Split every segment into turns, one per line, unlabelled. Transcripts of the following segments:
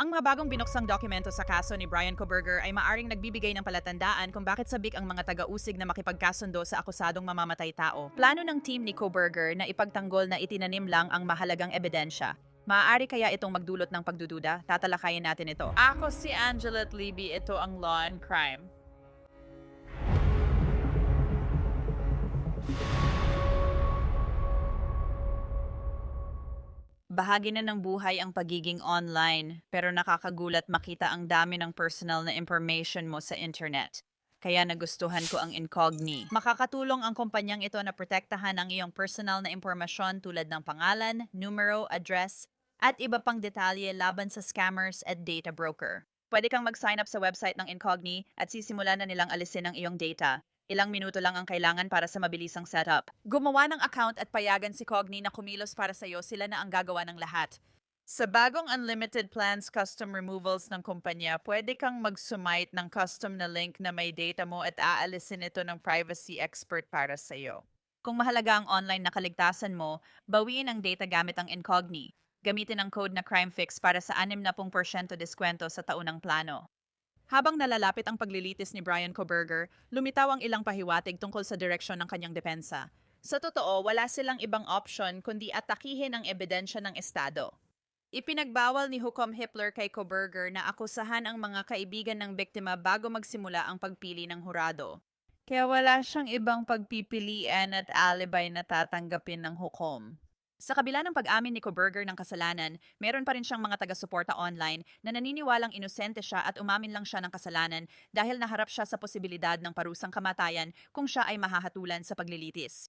Ang mga bagong binuksang dokumento sa kaso ni Brian Koberger ay maaring nagbibigay ng palatandaan kung bakit sabik ang mga taga-usig na makipagkasundo sa akusadong mamamatay tao. Plano ng team ni Koberger na ipagtanggol na itinanim lang ang mahalagang ebidensya. Maaari kaya itong magdulot ng pagdududa? Tatalakayin natin ito. Ako si Angela Libby, ito ang Law and Crime. Bahagi na ng buhay ang pagiging online, pero nakakagulat makita ang dami ng personal na information mo sa internet. Kaya nagustuhan ko ang Incogni. Makakatulong ang kumpanyang ito na protektahan ang iyong personal na impormasyon tulad ng pangalan, numero, address, at iba pang detalye laban sa scammers at data broker. Pwede kang mag-sign up sa website ng Incogni at sisimulan na nilang alisin ang iyong data. Ilang minuto lang ang kailangan para sa mabilisang setup. Gumawa ng account at payagan si Cogni na kumilos para sa iyo, sila na ang gagawa ng lahat. Sa bagong unlimited plans custom removals ng kumpanya, pwede kang mag-sumite ng custom na link na may data mo at aalisin ito ng privacy expert para sa iyo. Kung mahalaga ang online na kaligtasan mo, bawiin ang data gamit ang Incogni. Gamitin ang code na CrimeFix para sa 60% diskwento sa taunang plano. Habang nalalapit ang paglilitis ni Brian Koberger, lumitaw ang ilang pahiwatig tungkol sa direksyon ng kanyang depensa. Sa totoo, wala silang ibang option kundi atakihin ang ebidensya ng Estado. Ipinagbawal ni Hukom Hitler kay Koberger na akusahan ang mga kaibigan ng biktima bago magsimula ang pagpili ng hurado. Kaya wala siyang ibang pagpipilian at alibay na tatanggapin ng hukom. Sa kabila ng pag-amin ni Koberger ng kasalanan, meron pa rin siyang mga taga-suporta online na naniniwalang inosente siya at umamin lang siya ng kasalanan dahil naharap siya sa posibilidad ng parusang kamatayan kung siya ay mahahatulan sa paglilitis.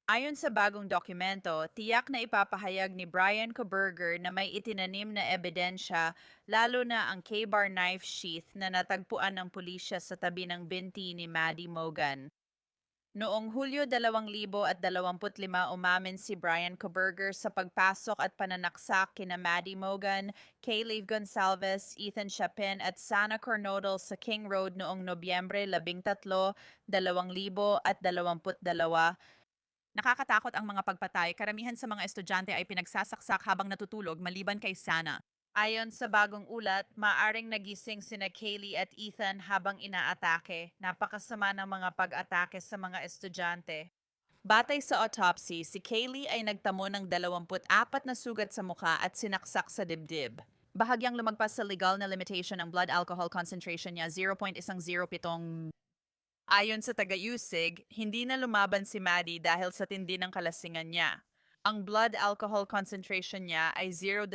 Ayon sa bagong dokumento, tiyak na ipapahayag ni Brian Koberger na may itinanim na ebidensya, lalo na ang K-bar knife sheath na natagpuan ng pulisya sa tabi ng binti ni Maddie Mogan. Noong Hulyo 2025, umamin si Brian Koberger sa pagpasok at pananaksak kina Maddie Mogan, Kayleigh Gonsalves, Ethan Chapin at Sana Cornodal sa King Road noong Nobyembre 13, 2022. Nakakatakot ang mga pagpatay. Karamihan sa mga estudyante ay pinagsasaksak habang natutulog maliban kay Sana. Ayon sa bagong ulat, maaring nagising sina Kaylee at Ethan habang inaatake. Napakasama ng mga pag-atake sa mga estudyante. Batay sa autopsy, si Kaylee ay nagtamo ng 24 na sugat sa mukha at sinaksak sa dibdib. Bahagyang lumagpas sa legal na limitation ang blood alcohol concentration niya 0.107. Ayon sa taga-usig, hindi na lumaban si Maddie dahil sa tindi ng kalasingan niya. Ang blood alcohol concentration niya ay 0.282.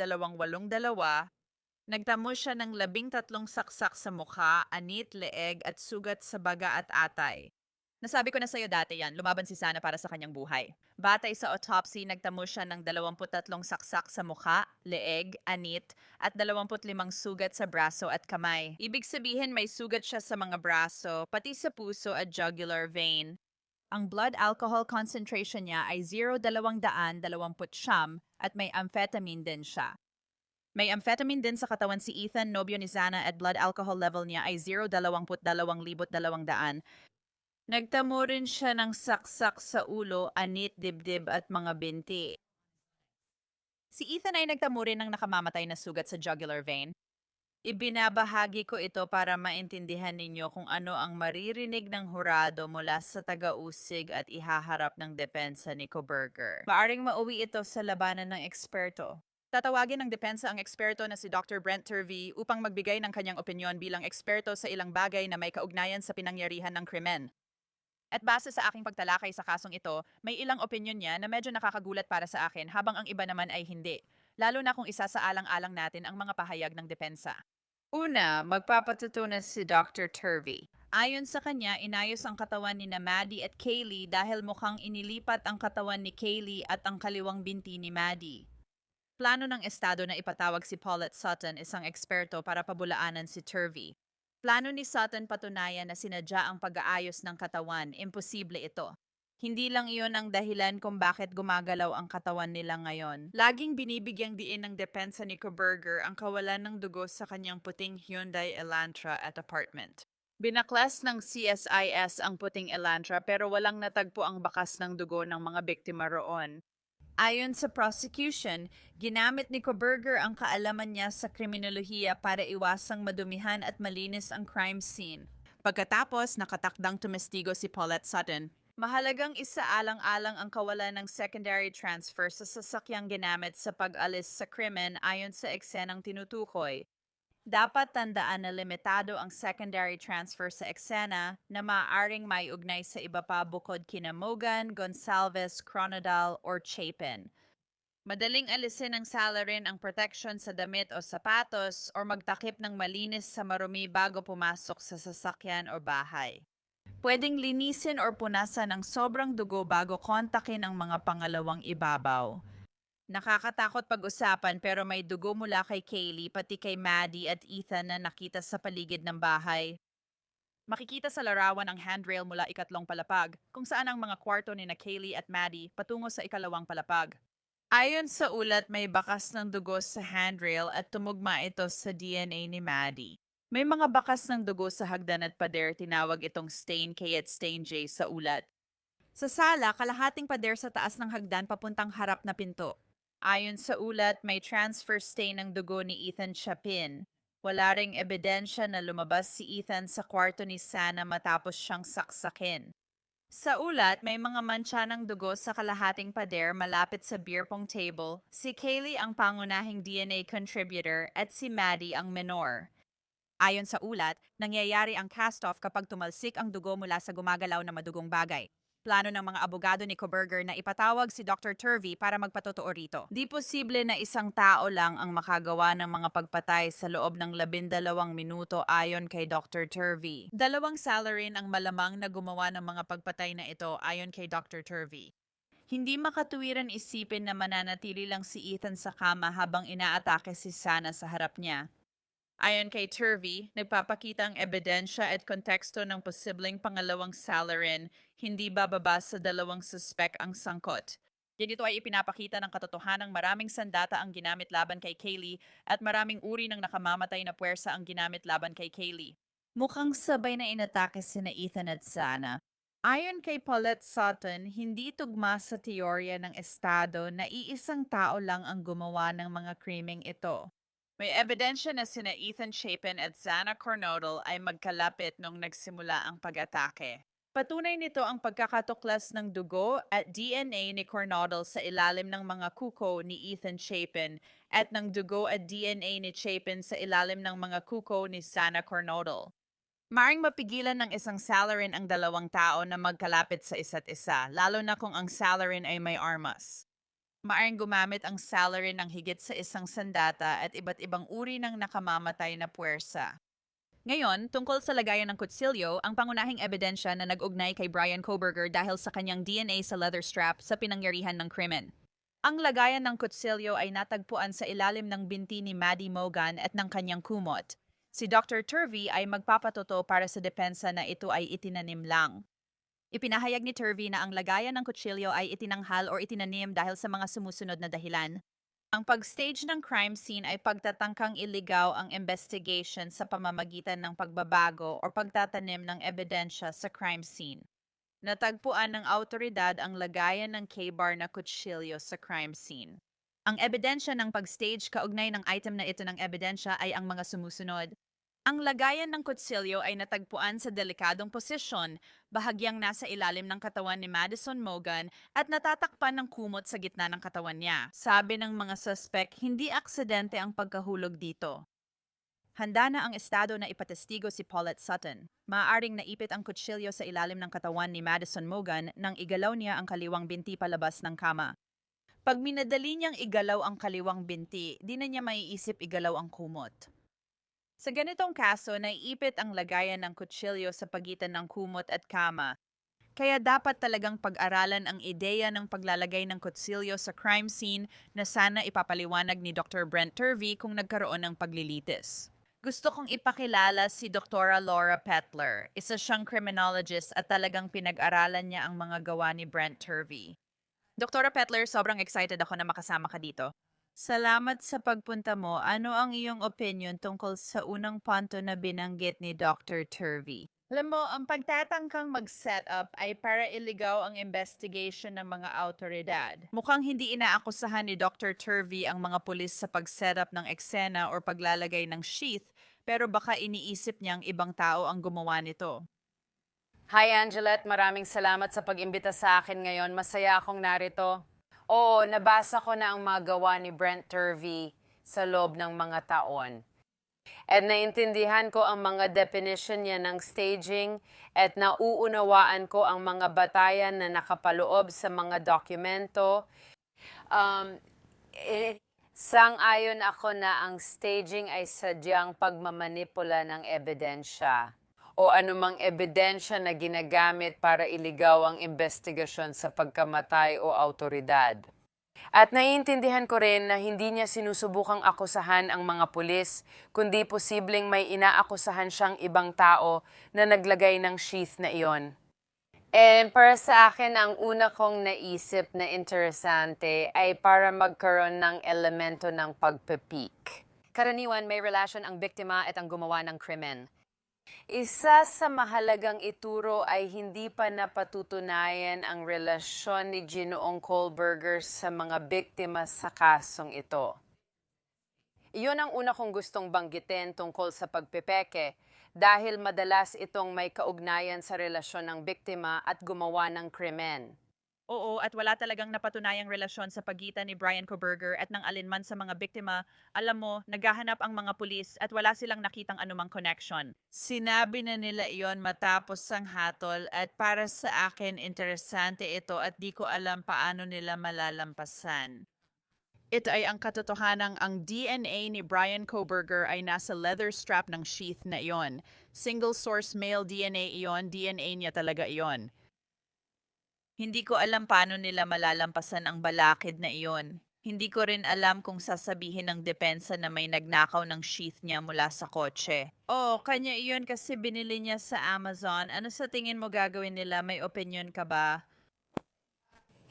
Nagtamo siya ng 13 saksak sa mukha, anit, leeg at sugat sa baga at atay. Nasabi ko na sa'yo dati yan, lumaban si Sana para sa kanyang buhay. Batay sa autopsy, nagtamo siya ng 23 saksak sa mukha, leeg, anit, at 25 sugat sa braso at kamay. Ibig sabihin may sugat siya sa mga braso, pati sa puso at jugular vein. Ang blood alcohol concentration niya ay 0.220 at may amphetamine din siya. May amphetamine din sa katawan si Ethan, nobyo ni Zana at blood alcohol level niya ay 0.22,200. Nagtamo rin siya ng saksak sa ulo, anit, dibdib at mga binti. Si Ethan ay nagtamo rin ng nakamamatay na sugat sa jugular vein. Ibinabahagi ko ito para maintindihan ninyo kung ano ang maririnig ng hurado mula sa taga-usig at ihaharap ng depensa ni Koberger. Maaring mauwi ito sa labanan ng eksperto. Tatawagin ng depensa ang eksperto na si Dr. Brent Turvey upang magbigay ng kanyang opinyon bilang eksperto sa ilang bagay na may kaugnayan sa pinangyarihan ng krimen. At base sa aking pagtalakay sa kasong ito, may ilang opinyon niya na medyo nakakagulat para sa akin habang ang iba naman ay hindi. Lalo na kung isa sa alang-alang natin ang mga pahayag ng depensa. Una, magpapatutunan si Dr. Turvey. Ayon sa kanya, inayos ang katawan ni na Maddie at Kaylee dahil mukhang inilipat ang katawan ni Kaylee at ang kaliwang binti ni Maddie. Plano ng Estado na ipatawag si Paulette Sutton, isang eksperto para pabulaanan si Turvey. Plano ni Sutton patunayan na sinadya ang pag-aayos ng katawan. Imposible ito. Hindi lang iyon ang dahilan kung bakit gumagalaw ang katawan nila ngayon. Laging binibigyang diin ng depensa ni Koberger ang kawalan ng dugo sa kanyang puting Hyundai Elantra at apartment. Binaklas ng CSIS ang puting Elantra pero walang natagpo ang bakas ng dugo ng mga biktima roon. Ayon sa prosecution, ginamit ni Koberger ang kaalaman niya sa kriminolohiya para iwasang madumihan at malinis ang crime scene. Pagkatapos, nakatakdang tumestigo si Paulette Sutton. Mahalagang isaalang-alang ang kawalan ng secondary transfer sa sasakyang ginamit sa pag-alis sa krimen ayon sa eksenang tinutukoy. Dapat tandaan na limitado ang secondary transfer sa eksena na maaaring may ugnay sa iba pa bukod kina Mogan, Gonsalves, Cronadal, or Chapin. Madaling alisin ng salarin ang protection sa damit o sapatos or magtakip ng malinis sa marumi bago pumasok sa sasakyan o bahay. Pwedeng linisin or punasan ng sobrang dugo bago kontakin ang mga pangalawang ibabaw. Nakakatakot pag-usapan pero may dugo mula kay Kaylee pati kay Maddie at Ethan na nakita sa paligid ng bahay. Makikita sa larawan ang handrail mula ikatlong palapag, kung saan ang mga kwarto ni na Kaylee at Maddie patungo sa ikalawang palapag. Ayon sa ulat, may bakas ng dugo sa handrail at tumugma ito sa DNA ni Maddie. May mga bakas ng dugo sa hagdan at pader, tinawag itong stain K at stain J sa ulat. Sa sala, kalahating pader sa taas ng hagdan papuntang harap na pinto. Ayon sa ulat, may transfer stain ng dugo ni Ethan Chapin. Wala ring ebidensya na lumabas si Ethan sa kwarto ni Sana matapos siyang saksakin. Sa ulat, may mga mantsa ng dugo sa kalahating pader malapit sa beer pong table. Si Kaylee ang pangunahing DNA contributor at si Maddie ang menor. Ayon sa ulat, nangyayari ang cast-off kapag tumalsik ang dugo mula sa gumagalaw na madugong bagay. Plano ng mga abogado ni Koberger na ipatawag si Dr. Turvey para magpatotoo rito. Di posible na isang tao lang ang makagawa ng mga pagpatay sa loob ng 12 minuto ayon kay Dr. Turvey. Dalawang salarin ang malamang na gumawa ng mga pagpatay na ito ayon kay Dr. Turvey. Hindi makatuwiran isipin na mananatili lang si Ethan sa kama habang inaatake si Sana sa harap niya. Ayon kay Turvey, nagpapakita ang ebidensya at konteksto ng posibleng pangalawang salarin, hindi bababa sa dalawang suspek ang sangkot. Ganito ay ipinapakita ng katotohanang maraming sandata ang ginamit laban kay Kaylee at maraming uri ng nakamamatay na puwersa ang ginamit laban kay Kaylee. Mukhang sabay na inatake sina Ethan at Sana. Ayon kay Paulette Sutton, hindi tugma sa teorya ng Estado na iisang tao lang ang gumawa ng mga krimeng ito. May ebidensya na sina Ethan Chapin at Xana Coronado ay magkalapit nung nagsimula ang pag-atake. Patunay nito ang pagkakatuklas ng dugo at DNA ni Coronado sa ilalim ng mga kuko ni Ethan Chapin at ng dugo at DNA ni Chapin sa ilalim ng mga kuko ni Xana Coronado. Maring mapigilan ng isang salarin ang dalawang tao na magkalapit sa isa't isa, lalo na kung ang salarin ay may armas. Maaring gumamit ang salarin ng higit sa isang sandata at iba't ibang uri ng nakamamatay na puwersa. Ngayon, tungkol sa lagayan ng kutsilyo, ang pangunahing ebidensya na nag-ugnay kay Brian Koberger dahil sa kanyang DNA sa leather strap sa pinangyarihan ng krimen. Ang lagayan ng kutsilyo ay natagpuan sa ilalim ng binti ni Maddie Mogan at ng kanyang kumot. Si Dr. Turvey ay magpapatoto para sa depensa na ito ay itinanim lang. Ipinahayag ni Turvey na ang lagayan ng kutsilyo ay itinanghal o itinanim dahil sa mga sumusunod na dahilan. Ang pag-stage ng crime scene ay pagtatangkang iligaw ang investigation sa pamamagitan ng pagbabago o pagtatanim ng ebidensya sa crime scene. Natagpuan ng autoridad ang lagayan ng K-bar na kutsilyo sa crime scene. Ang ebidensya ng pag-stage kaugnay ng item na ito ng ebidensya ay ang mga sumusunod. Ang lagayan ng kutsilyo ay natagpuan sa delikadong posisyon, bahagyang nasa ilalim ng katawan ni Madison Mogan at natatakpan ng kumot sa gitna ng katawan niya. Sabi ng mga suspek, hindi aksidente ang pagkahulog dito. Handa na ang estado na ipatestigo si Paulette Sutton. Maaaring naipit ang kutsilyo sa ilalim ng katawan ni Madison Mogan nang igalaw niya ang kaliwang binti palabas ng kama. Pag minadali niyang igalaw ang kaliwang binti, di na niya maiisip igalaw ang kumot. Sa ganitong kaso, naiipit ang lagayan ng kutsilyo sa pagitan ng kumot at kama. Kaya dapat talagang pag-aralan ang ideya ng paglalagay ng kutsilyo sa crime scene na sana ipapaliwanag ni Dr. Brent Turvey kung nagkaroon ng paglilitis. Gusto kong ipakilala si Dr. Laura Petler. Isa siyang criminologist at talagang pinag-aralan niya ang mga gawa ni Brent Turvey. Dr. Petler, sobrang excited ako na makasama ka dito. Salamat sa pagpunta mo. Ano ang iyong opinion tungkol sa unang punto na binanggit ni Dr. Turvey? Alam mo, ang pagtatangkang mag-setup ay para iligaw ang investigation ng mga autoridad. Mukhang hindi inaakusahan ni Dr. Turvey ang mga pulis sa pag-setup ng eksena o paglalagay ng sheath, pero baka iniisip niyang ibang tao ang gumawa nito.
Hi Angelet, maraming salamat sa pag-imbita sa akin ngayon. Masaya akong narito. Oo, nabasa ko na ang mga gawa ni Brent Turvey sa loob ng mga taon. At naintindihan ko ang mga definition niya ng staging at nauunawaan ko ang mga batayan na nakapaloob sa mga dokumento. Um, Sang-ayon ako na ang staging ay sadyang pagmamanipula ng ebidensya o anumang ebidensya na ginagamit para iligaw ang investigasyon sa pagkamatay o autoridad. At naiintindihan ko rin na hindi niya sinusubukang akusahan ang mga pulis, kundi posibleng may inaakusahan siyang ibang tao na naglagay ng sheath na iyon. And para sa akin, ang una kong naisip na interesante ay para magkaroon ng elemento ng pagpipik. Karaniwan, may relasyon ang biktima at ang gumawa ng krimen. Isa sa mahalagang ituro ay hindi pa napatutunayan ang relasyon ni Ginoong Kohlberger sa mga biktima sa kasong ito. Iyon ang una kong gustong banggitin tungkol sa pagpepeke dahil madalas itong may kaugnayan sa relasyon ng biktima at gumawa ng krimen.
Oo, at wala talagang napatunayang relasyon sa pagitan ni Brian Koberger at ng alinman sa mga biktima. Alam mo, naghahanap ang mga pulis at wala silang nakitang anumang connection. Sinabi na nila iyon matapos ang hatol at para sa akin interesante ito at di ko alam paano nila malalampasan. Ito ay ang katotohanang ang DNA ni Brian Koberger ay nasa leather strap ng sheath na iyon. Single source male DNA iyon, DNA niya talaga iyon. Hindi ko alam paano nila malalampasan ang balakid na iyon. Hindi ko rin alam kung sasabihin ng depensa na may nagnakaw ng sheath niya mula sa kotse. Oh, kanya iyon kasi binili niya sa Amazon. Ano sa tingin mo gagawin nila? May opinion ka ba?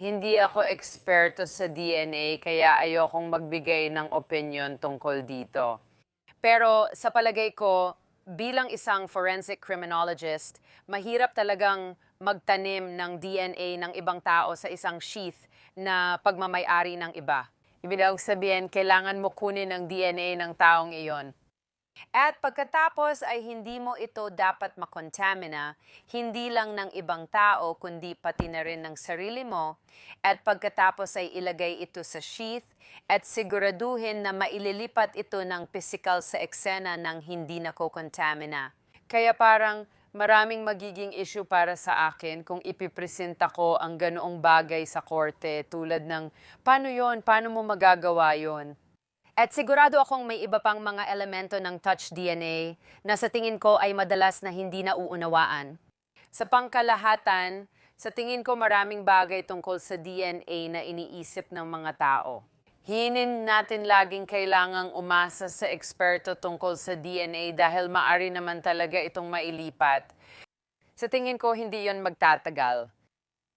Hindi ako eksperto sa DNA kaya ayokong magbigay ng opinion tungkol dito. Pero sa palagay ko, bilang isang forensic criminologist, mahirap talagang magtanim ng DNA ng ibang tao sa isang sheath na pagmamayari ng iba. Ibig sabihin, kailangan mo kunin ang DNA ng taong iyon. At pagkatapos ay hindi mo ito dapat makontamina, hindi lang ng ibang tao kundi pati na rin ng sarili mo. At pagkatapos ay ilagay ito sa sheath at siguraduhin na maililipat ito ng physical sa eksena ng hindi nakokontamina. Kaya parang maraming magiging issue para sa akin kung ipipresenta ko ang ganoong bagay sa korte tulad ng paano yon, paano mo magagawa yon. At sigurado akong may iba pang mga elemento ng touch DNA na sa tingin ko ay madalas na hindi nauunawaan. Sa pangkalahatan, sa tingin ko maraming bagay tungkol sa DNA na iniisip ng mga tao. Hinin natin laging kailangang umasa sa eksperto tungkol sa DNA dahil maari naman talaga itong mailipat. Sa tingin ko, hindi yon magtatagal.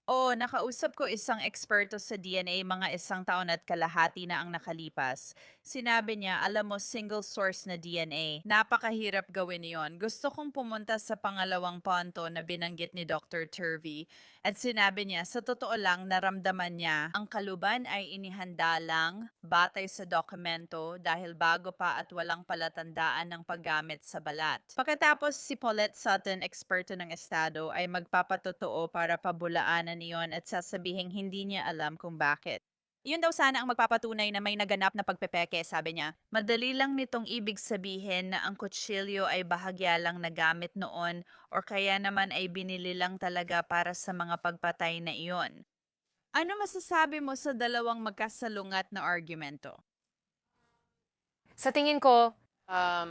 Oo, nakausap ko isang eksperto sa DNA mga isang taon at kalahati na ang nakalipas. Sinabi niya, alam mo, single source na DNA. Napakahirap gawin yon. Gusto kong pumunta sa pangalawang ponto na binanggit ni Dr. Turvey. At sinabi niya, sa totoo lang, naramdaman niya, ang kaluban ay inihanda lang, batay sa dokumento, dahil bago pa at walang palatandaan ng paggamit sa balat. Pagkatapos si Paulette Sutton, eksperto ng estado, ay magpapatotoo para pabulaanan iyon at sasabihing hindi niya alam kung bakit. Iyon daw sana ang magpapatunay na may naganap na pagpepeke, sabi niya. Madali lang nitong ibig sabihin na ang kutsilyo ay bahagya lang nagamit noon o kaya naman ay binili lang talaga para sa mga pagpatay na iyon. Ano masasabi mo sa dalawang magkasalungat na argumento?
Sa tingin ko, um,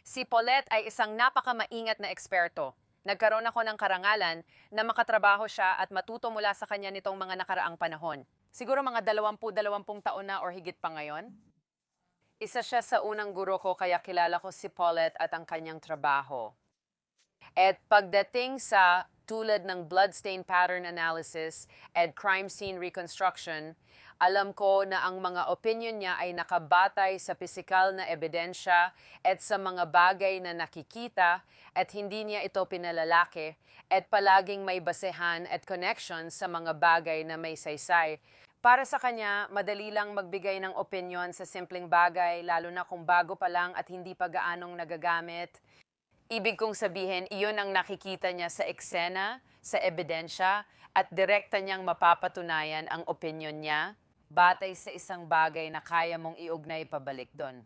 si Paulette ay isang napakamaingat na eksperto. Nagkaroon ako ng karangalan na makatrabaho siya at matuto mula sa kanya nitong mga nakaraang panahon. Siguro mga 20 taon na or higit pa ngayon. Isa siya sa unang guro ko kaya kilala ko si Paulette at ang kanyang trabaho. At pagdating sa tulad ng bloodstain pattern analysis at crime scene reconstruction, alam ko na ang mga opinion niya ay nakabatay sa pisikal na ebidensya at sa mga bagay na nakikita at hindi niya ito pinalalaki at palaging may basehan at connection sa mga bagay na may saysay. Para sa kanya, madali lang magbigay ng opinion sa simpleng bagay lalo na kung bago pa lang at hindi pa gaanong nagagamit. Ibig kong sabihin, iyon ang nakikita niya sa eksena, sa ebidensya, at direkta niyang mapapatunayan ang opinyon niya batay sa isang bagay na kaya mong iugnay pabalik doon.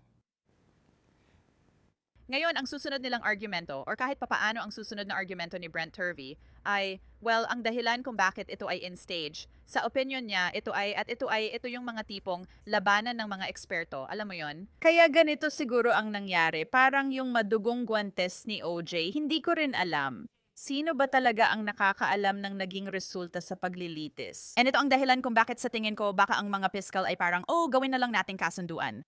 Ngayon, ang susunod nilang argumento, or kahit papaano ang susunod na argumento ni Brent Turvey, ay, well, ang dahilan kung bakit ito ay in stage. Sa opinion niya, ito yung mga tipong labanan ng mga eksperto. Alam mo yon? Kaya ganito siguro ang nangyari. Parang yung madugong guantes ni OJ, hindi ko rin alam. Sino ba talaga ang nakakaalam ng naging resulta sa paglilitis? And ito ang dahilan kung bakit sa tingin ko baka ang mga piskal ay parang, oh, gawin na lang nating kasunduan.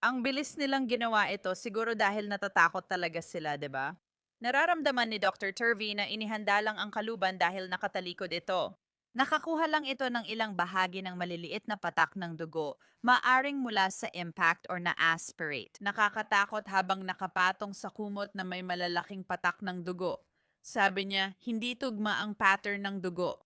Ang bilis nilang ginawa ito siguro dahil natatakot talaga sila, 'di ba? Nararamdaman ni Dr. Turvey na inihanda lang ang kaluban dahil nakatalikod ito. Nakakuha lang ito ng ilang bahagi ng maliliit na patak ng dugo, maaring mula sa impact or na-aspirate. Nakakatakot habang nakapatong sa kumot na may malalaking patak ng dugo. Sabi niya, hindi tugma ang pattern ng dugo.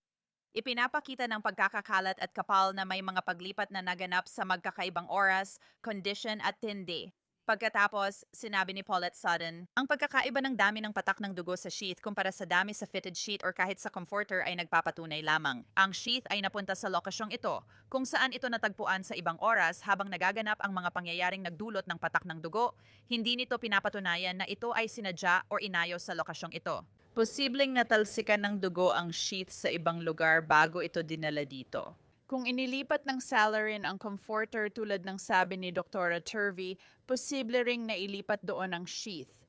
Ipinapakita ng pagkakakalat at kapal na may mga paglipat na naganap sa magkakaibang oras, condition at tindi. Pagkatapos, sinabi ni Paulette Sutton, ang pagkakaiba ng dami ng patak ng dugo sa sheath kumpara sa dami sa fitted sheet or kahit sa comforter ay nagpapatunay lamang. Ang sheath ay napunta sa lokasyong ito, kung saan ito natagpuan sa ibang oras habang nagaganap ang mga pangyayaring nagdulot ng patak ng dugo, hindi nito pinapatunayan na ito ay sinadya o inayos sa lokasyong ito. Posibleng natalsikan ng dugo ang sheath sa ibang lugar bago ito dinala dito. Kung inilipat ng Salarin ang comforter tulad ng sabi ni Dr. Turvey, posible ring nailipat doon ang sheath.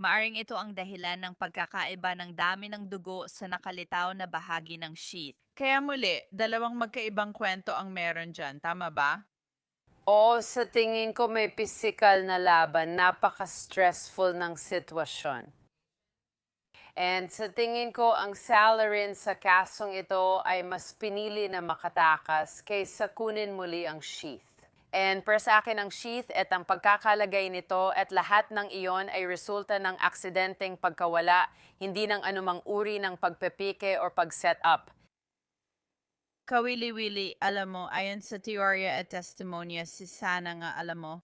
Maaring ito ang dahilan ng pagkakaiba ng dami ng dugo sa nakalitaw na bahagi ng sheath. Kaya muli, dalawang magkaibang kwento ang meron dyan, tama ba?
O sa tingin ko may pisikal na laban, napaka-stressful ng sitwasyon. And sa tingin ko, ang Salarin sa kasong ito ay mas pinili na makatakas kaysa kunin muli ang sheath. And para sa akin ang sheath at ang pagkakalagay nito at lahat ng iyon ay resulta ng aksidenteng pagkawala, hindi ng anumang uri ng pagpepike or pag-set up.
Kawili-wili, alam mo, ayon sa teorya at testimonya, si Sana nga, alam mo,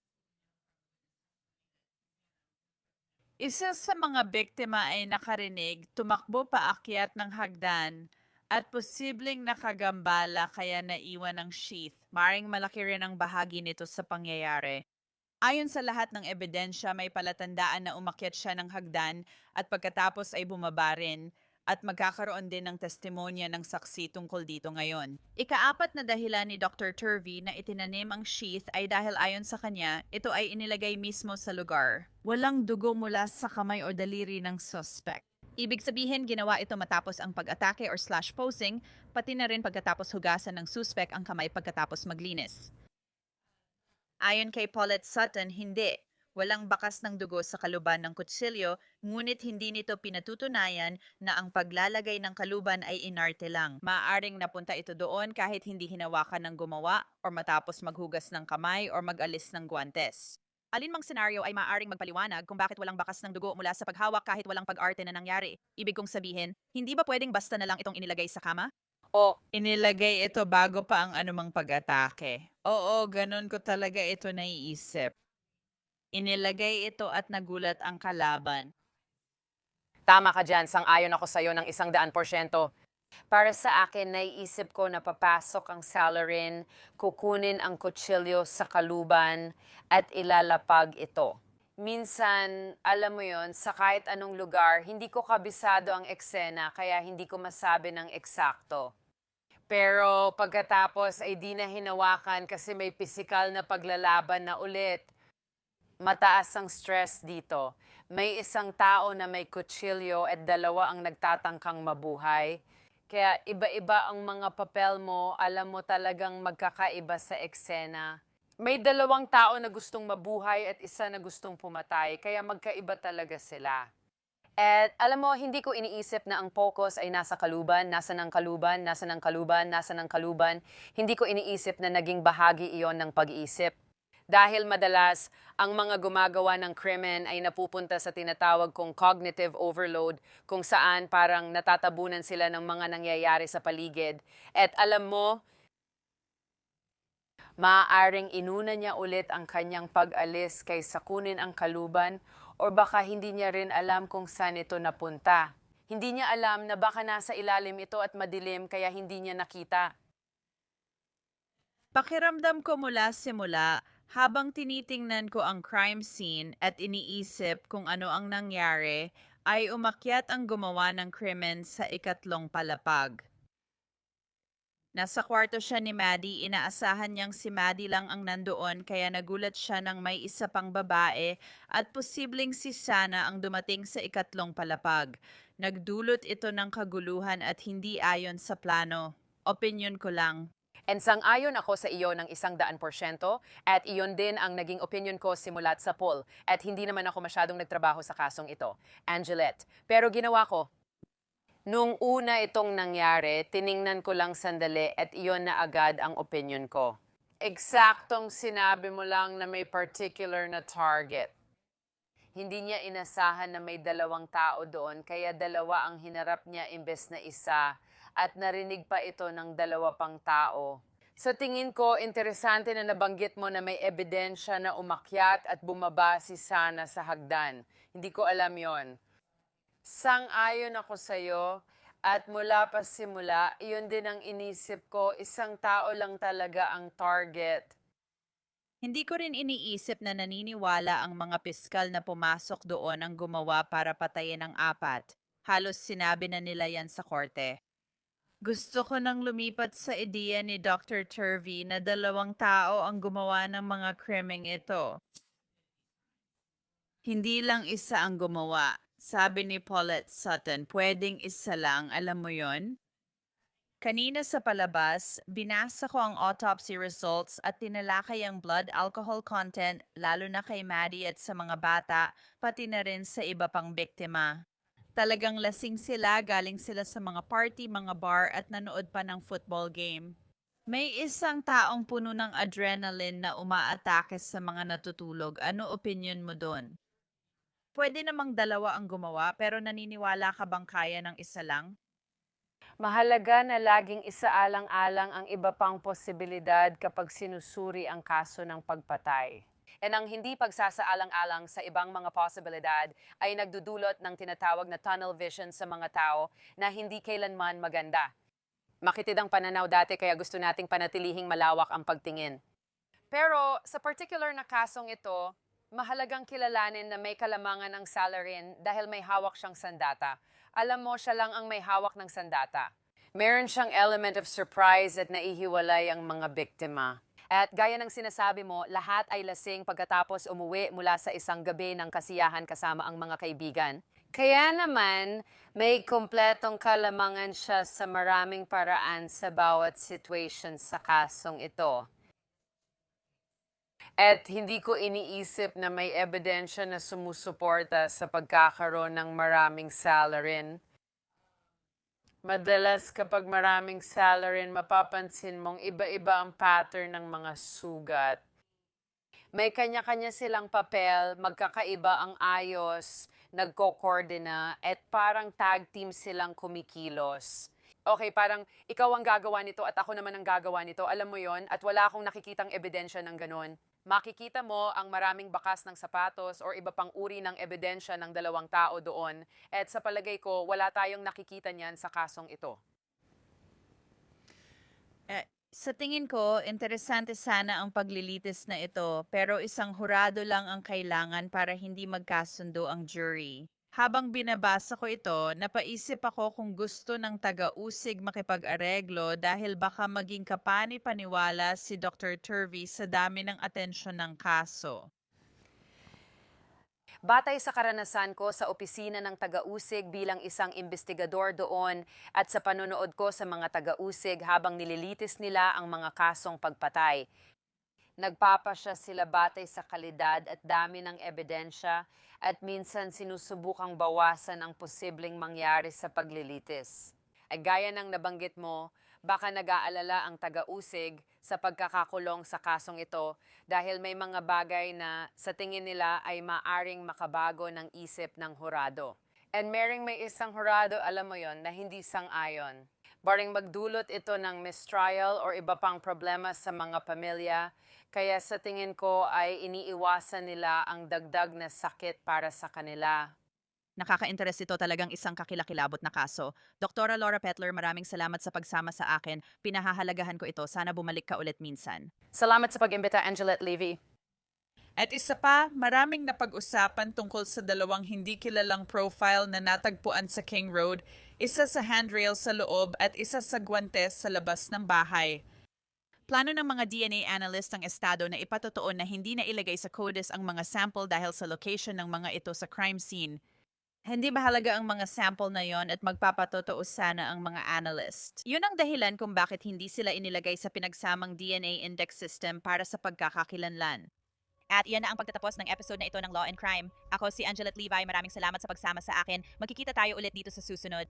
isa sa mga biktima ay nakarinig, tumakbo paakyat ng hagdan at posibleng nakagambala kaya naiwan ang sheath. Maring malaki rin ang bahagi nito sa pangyayari. Ayon sa lahat ng ebidensya, may palatandaan na umakyat siya ng hagdan at pagkatapos ay bumaba rin at magkakaroon din ng testimonya ng saksi tungkol dito ngayon. Ikaapat na dahilan ni Dr. Turvey na itinanim ang sheath ay dahil ayon sa kanya, ito ay inilagay mismo sa lugar. Walang dugo mula sa kamay o daliri ng suspect. Ibig sabihin, ginawa ito matapos ang pag-atake or slash posing, pati na rin pagkatapos hugasan ng suspect ang kamay pagkatapos maglinis. Ayon kay Paulette Sutton, hindi. Walang bakas ng dugo sa kaluban ng kutsilyo, ngunit hindi nito pinatutunayan na ang paglalagay ng kaluban ay inarte lang. Maaaring napunta ito doon kahit hindi hinawakan ng gumawa o matapos maghugas ng kamay o mag-alis ng guantes. Alinmang senaryo ay maaaring magpaliwanag kung bakit walang bakas ng dugo mula sa paghawak kahit walang pag-arte na nangyari. Ibig kong sabihin, hindi ba pwedeng basta na lang itong inilagay sa kama?
O
Inilagay ito bago pa ang anumang pag-atake. Oo, ganun ko talaga ito naiisip. Inilagay ito at nagulat ang kalaban.
tama ka dyan, sang-ayon ako sa'yo ng 100%. Para sa akin, naiisip ko na papasok ang Salarin, kukunin ang kutsilyo sa kaluban at ilalapag ito. Minsan, alam mo yon, sa kahit anong lugar, hindi ko kabisado ang eksena kaya hindi ko masabi ng eksakto. Pero pagkatapos ay di na hinawakan kasi may pisikal na paglalaban na ulit. Mataas ang stress dito. May isang tao na may kutsilyo at dalawa ang nagtatangkang mabuhay. Kaya iba-iba ang mga papel mo, alam mo talagang magkakaiba sa eksena. May dalawang tao na gustong mabuhay at isa na gustong pumatay, kaya magkaiba talaga sila. At alam mo, hindi ko iniisip na ang focus ay nasa kaluban, nasa ng kaluban, nasa ng kaluban, nasa ng kaluban. Hindi ko iniisip na naging bahagi iyon ng pag-iisip. Dahil madalas, ang mga gumagawa ng krimen ay napupunta sa tinatawag kong cognitive overload, kung saan parang natatabunan sila ng mga nangyayari sa paligid. At alam mo, maaaring inuna niya ulit ang kanyang pag-alis kaysa kunin ang kaluban o baka hindi niya rin alam kung saan ito napunta. Hindi niya alam na baka nasa ilalim ito at madilim kaya hindi niya nakita.
Pakiramdam ko mula simula, habang tinitingnan ko ang crime scene at iniisip kung ano ang nangyari, ay umakyat ang gumawa ng krimen sa ikatlong palapag. Nasa kwarto siya ni Maddie, inaasahan niyang si Maddie lang ang nandoon kaya nagulat siya nang may isa pang babae at posibleng si Sana ang dumating sa ikatlong palapag. Nagdulot ito ng kaguluhan at hindi ayon sa plano. Opinyon ko lang.
And sang-ayon ako sa iyo ng 100% at iyon din ang naging opinion ko simulat sa poll at hindi naman ako masyadong nagtrabaho sa kasong ito, Angelette. Pero ginawa ko, nung una itong nangyari, tiningnan ko lang sandali at iyon na agad ang opinion ko. Eksaktong sinabi mo lang na may particular na target. Hindi niya inasahan na may dalawang tao doon, kaya dalawa ang hinarap niya imbes na isa, at narinig pa ito ng dalawa pang tao. Sa tingin ko, interesante na nabanggit mo na may ebidensya na umakyat at bumaba si Sana sa hagdan. Hindi ko alam yon. Sang-ayon ako sa'yo, at mula pa simula, iyon din ang inisip ko, isang tao lang talaga ang target.
Hindi ko rin iniisip na naniniwala ang mga piskal na pumasok doon ang gumawa para patayin ang apat. Halos sinabi na nila yan sa korte. Gusto ko nang lumipat sa ideya ni Dr. Turvey na dalawang tao ang gumawa ng mga krimeng ito. Hindi lang isa ang gumawa. Sabi ni Paulette Sutton, pwedeng isa lang, alam mo yon? Kanina sa palabas, binasa ko ang autopsy results at tinalakay ang blood alcohol content lalo na kay Maddie at sa mga bata, pati na rin sa iba pang biktima. Talagang lasing sila, galing sila sa mga party, mga bar at nanood pa ng football game. May isang taong puno ng adrenaline na umaatake sa mga natutulog. Ano opinion mo doon? Pwede namang dalawa ang gumawa pero naniniwala ka bang kaya ng isa lang?
Mahalaga na laging isaalang-alang ang iba pang posibilidad kapag sinusuri ang kaso ng pagpatay. And ang hindi pagsasaalang-alang sa ibang mga posibilidad ay nagdudulot ng tinatawag na tunnel vision sa mga tao na hindi kailanman maganda. Makitid ang pananaw dati kaya gusto nating panatilihing malawak ang pagtingin. Pero sa particular na kasong ito, mahalagang kilalanin na may kalamangan ang Salarin dahil may hawak siyang sandata. Alam mo, siya lang ang may hawak ng sandata. Meron siyang element of surprise at naihiwalay ang mga biktima. At gaya ng sinasabi mo, lahat ay lasing pagkatapos umuwi mula sa isang gabi ng kasiyahan kasama ang mga kaibigan. Kaya naman, may kumpletong kalamangan siya sa maraming paraan sa bawat situation sa kasong ito. At hindi ko iniisip na may ebidensya na sumusuporta sa pagkakaroon ng maraming salarin. Madalas kapag maraming salarin, mapapansin mong iba-iba ang pattern ng mga sugat. May kanya-kanya silang papel, magkakaiba ang ayos, nagko-coordina, at parang tag team silang kumikilos. Okay, parang ikaw ang gagawa nito at ako naman ang gagawa nito. Alam mo yon, at wala akong nakikitang ebidensya ng ganun. Makikita mo ang maraming bakas ng sapatos or iba pang uri ng ebidensya ng dalawang tao doon. At sa palagay ko, wala tayong nakikita niyan sa kasong ito.
Sa tingin ko, interesante sana ang paglilitis na ito, pero isang hurado lang ang kailangan para hindi magkasundo ang jury. Habang binabasa ko ito, napaisip ako kung gusto ng taga-usig makipag-areglo dahil baka maging kapani-paniwala si Dr. Turvey sa dami ng atensyon ng kaso.
Batay sa karanasan ko sa opisina ng taga-usig bilang isang investigador doon at sa panonood ko sa mga taga-usig habang nililitis nila ang mga kasong pagpatay, Nagpapasya sila batay sa kalidad at dami ng ebidensya at minsan sinusubukang bawasan ang posibleng mangyari sa paglilitis. Ay gaya ng nabanggit mo, baka nag-aalala ang taga-usig sa pagkakakulong sa kasong ito dahil may mga bagay na sa tingin nila ay maaring makabago ng isip ng hurado. And may isang hurado, alam mo yon, na hindi sang-ayon. Baring magdulot ito ng mistrial or iba pang problema sa mga pamilya, kaya sa tingin ko ay iniiwasan nila ang dagdag na sakit para sa kanila.
Nakaka-interest ito, talagang isang kakilakilabot na kaso. Doktora Laura Petler, maraming salamat sa pagsama sa akin. Pinahahalagahan ko ito. Sana bumalik ka ulit minsan.
Salamat sa pag-imbita, Angelette Levy.
At isa pa, maraming napag-usapan tungkol sa dalawang hindi kilalang profile na natagpuan sa King Road, isa sa handrail sa loob at isa sa guwantes sa labas ng bahay.
Plano ng mga DNA analyst ang estado na ipatotoo na hindi na ilagay sa CODIS ang mga sample dahil sa location ng mga ito sa crime scene. Hindi mahalaga ang mga sample na yon at magpapatotoo sana ang mga analyst. Yun ang dahilan kung bakit hindi sila inilagay sa pinagsamang DNA index system para sa pagkakakilanlan. At iyan na ang pagtatapos ng episode na ito ng Law and Crime. Ako si Angelette Levi. Maraming salamat sa pagsama sa akin. Magkikita tayo ulit dito sa susunod.